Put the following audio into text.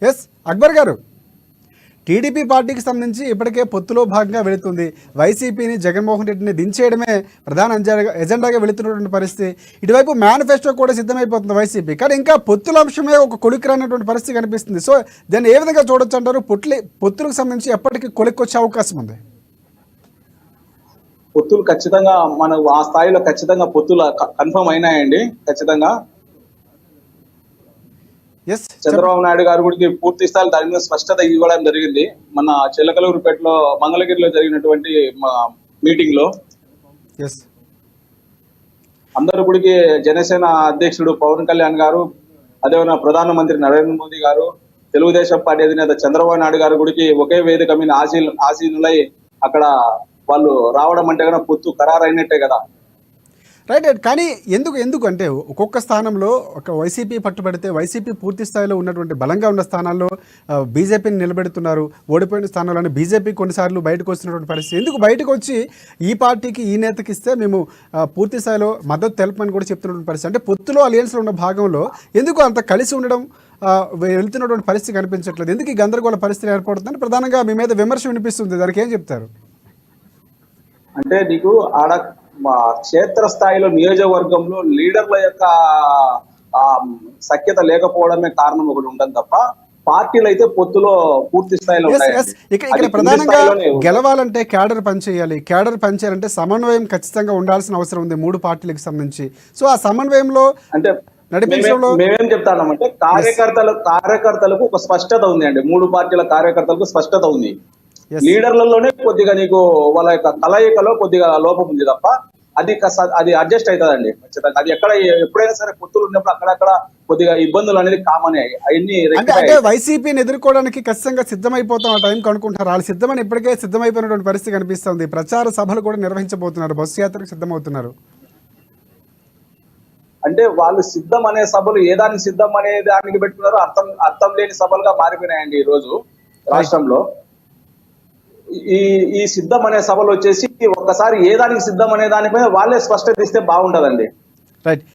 Yes Akbar గారు, TDP పార్టీకి సంబంధించి ఇప్పటికే పొత్తులో భాగంగా వెళుతుంది. వైసీపీని, జగన్మోహన్ రెడ్డిని దించేయడమే ప్రధాన ఎజెండాగా వెళుతున్నటువంటి పరిస్థితి. ఇటువైపు మేనిఫెస్టో కూడా సిద్ధమైపోతుంది వైసీపీ. కానీ ఇంకా పొత్తుల అంశమే ఒక కొలిక్కిరానటువంటి పరిస్థితి కనిపిస్తుంది. సో దాన్ని ఏ విధంగా చూడొచ్చు అంటారు? పొత్తులకు సంబంధించి ఎప్పటికీ కొలిక్కొచ్చే అవకాశం ఉంది? పొత్తులు ఖచ్చితంగా మనకు ఆ స్థాయిలో ఖచ్చితంగా పొత్తులు కన్ఫర్మ్ అయినాయండి. ఖచ్చితంగా చంద్రబాబు నాయుడు గారు కూడా పూర్తి స్థాయి దాని మీద స్పష్టత ఇవ్వడం జరిగింది. మన చిలకలూరుపేటలో మంగళగిరిలో జరిగినటువంటి మీటింగ్ లో అందరూ కూడా జనసేన అధ్యక్షుడు పవన్ కళ్యాణ్ గారు, అదేవిధంగా ప్రధానమంత్రి నరేంద్ర మోదీ గారు, తెలుగుదేశం పార్టీ అధినేత చంద్రబాబు నాయుడు గారు కూడా ఒకే వేదిక మీద ఆసీనులై అక్కడ వాళ్ళు రావడం అంటే కదా పొత్తు ఖరారైనట్టే కదా. రైట్. కానీ ఎందుకు అంటే ఒక్కొక్క స్థానంలో ఒక వైసీపీ పట్టుబడితే వైసీపీ పూర్తి స్థాయిలో ఉన్నటువంటి బలంగా ఉన్న స్థానాల్లో బీజేపీని నిలబెడుతున్నారు. ఓడిపోయిన స్థానాల్లోనే బీజేపీ కొన్నిసార్లు బయటకు వస్తున్నటువంటి పరిస్థితి. ఎందుకు బయటకు వచ్చి ఈ పార్టీకి ఈ నేతకి ఇస్తే మేము పూర్తి స్థాయిలో మద్దతు తెలపమని కూడా చెప్తున్నటువంటి పరిస్థితి? అంటే పొత్తులో అలియన్స్లో ఉన్న భాగంలో ఎందుకు అంత కలిసి ఉండడం వెళ్తున్నటువంటి పరిస్థితి కనిపించట్లేదు? ఎందుకు ఈ గందరగోళ పరిస్థితి ఏర్పడుతుందని ప్రధానంగా మీ మీద విమర్శ వినిపిస్తుంది. దానికి ఏం చెప్తారు? అంటే నీకు ఆడ క్షేత్ర స్థాయిలో నియోజకవర్గంలో లీడర్ల యొక్క సఖ్యత లేకపోవడమే కారణం ఒకటి ఉంటుంది తప్ప పార్టీలు అయితే పొత్తులో పూర్తి స్థాయిలో ఇక్కడ ప్రధానంగా గెలవాలంటే క్యాడర్ పనిచేయాలి. క్యాడర్ పనిచేయాలంటే సమన్వయం ఖచ్చితంగా ఉండాల్సిన అవసరం ఉంది మూడు పార్టీలకు సంబంధించి. సో ఆ సమన్వయంలో అంటే మేమేం చెప్తామంటే కార్యకర్తలకు ఒక స్పష్టత ఉంది అండి. మూడు పార్టీల కార్యకర్తలకు స్పష్టత ఉంది. లీడర్లలోనే కొద్దిగా నీకు వాళ్ళ యొక్క కలయికలో కొద్దిగా లోపం ఉంది తప్ప అది అడ్జస్ట్ అవుతుందండి ఖచ్చితంగా. అది ఎప్పుడైనా సరే పొత్తులు ఉన్నప్పుడు అక్కడక్కడ కొద్దిగా ఇబ్బందులు అనేది కామన్ అవన్నీ. అంటే వైసీపీని ఎదుర్కోవడానికి ఖచ్చితంగా సిద్ధమైపోతాం ఆ టైంకి అనుకుంటున్నారు. వాళ్ళు సిద్ధమని ఇప్పటికే సిద్ధమైపోయినటువంటి పరిస్థితి కనిపిస్తుంది. ప్రచార సభలు కూడా నిర్వహించబోతున్నారు, బస్సు యాత్రకు సిద్ధమవుతున్నారు. అంటే వాళ్ళు సిద్ధం అనే సభలు ఏ దానికి సిద్ధం అనే దానికి పెట్టుకున్నారో అర్థం లేని సభలుగా మారిపోయినాయండి ఈ రోజు రాష్ట్రంలో. ఈ సిద్ధం అనే సభలు వచ్చేసి ఒక్కసారి ఏ దానికి సిద్ధం అనే దానిపైన వాళ్ళే స్పష్టత ఇస్తే బాగుంటదండి. రైట్.